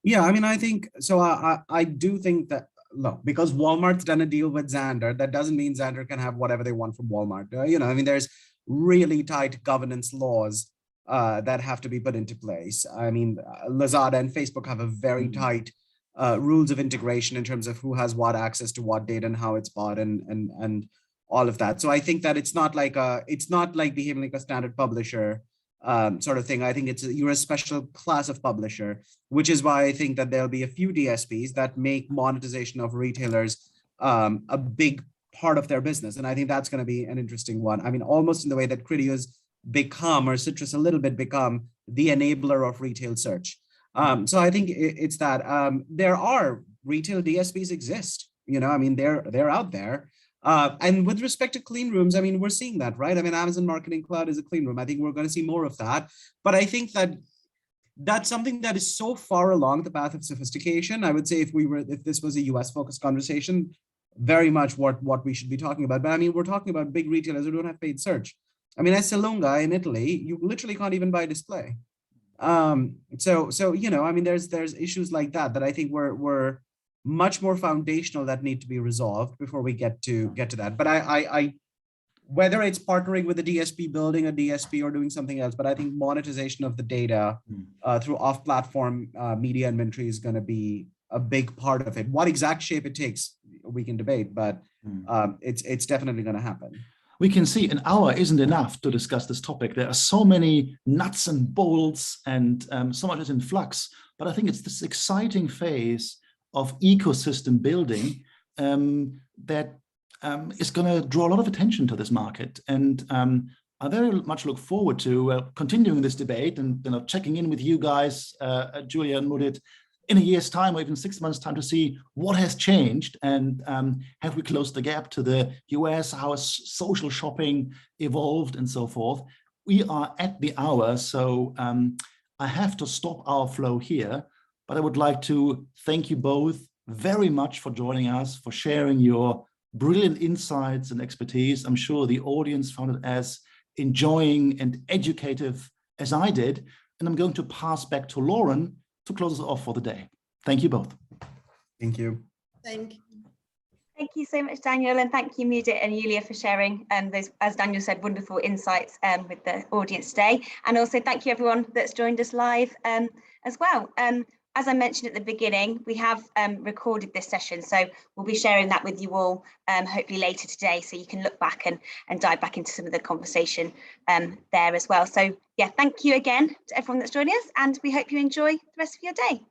Yeah, I mean, I think so. I do think that, look, because Walmart's done a deal with Xandr, that doesn't mean Xandr can have whatever they want from Walmart. I mean, there's really tight governance laws that have to be put into place. I mean, Lazada and Facebook have a very tight rules of integration in terms of who has what access to what data and how it's bought and all of that. So I think that it's not like behaving like a standard publisher sort of thing. I think you're a special class of publisher, which is why I think that there'll be a few DSPs that make monetization of retailers a big part of their business. And I think that's going to be an interesting one. I mean, almost in the way that Criteo's become, or Citrus a little bit become, the enabler of retail search. So I think it's that there are retail DSPs exist, I mean, they're out there. And with respect to clean rooms, I mean, we're seeing that, right? I mean, Amazon Marketing Cloud is a clean room. I think we're going to see more of that. But I think that that's something that is so far along the path of sophistication. I would say if this was a US focused conversation, very much what we should be talking about. But I mean, we're talking about big retailers who don't have paid search. I mean, Esselunga in Italy, you literally can't even buy display. So I mean, there's issues like that I think we're much more foundational that need to be resolved before we get to that. But I whether it's partnering with a DSP, building a DSP, or doing something else, but I think monetization of the data through off-platform media inventory is going to be a big part of it. What exact shape it takes, we can debate, but it's definitely going to happen. We can see an hour isn't enough to discuss this topic. There are so many nuts and bolts and so much is in flux, but I think it's this exciting phase of ecosystem building that is going to draw a lot of attention to this market. And I very much look forward to continuing this debate and checking in with you guys, Julia and Mudit, in a year's time or even 6 months' time to see what has changed and have we closed the gap to the US, how has social shopping evolved and so forth. We are at the hour, so I have to stop our flow here, but I would like to thank you both very much for joining us, for sharing your brilliant insights and expertise. I'm sure the audience found it as enjoying and educative as I did, and I'm going to pass back to Lauren to close us off for the day. Thank you both. Thank you. Thank you. Thank you so much, Daniel, and thank you, Mudit and Yulia, for sharing those, as Daniel said, wonderful insights with the audience today. And also thank you everyone that's joined us live as well. as I mentioned at the beginning, we have recorded this session, so we'll be sharing that with you all hopefully later today, so you can look back and dive back into some of the conversation there as well. So yeah, thank you again to everyone that's joining us, and we hope you enjoy the rest of your day.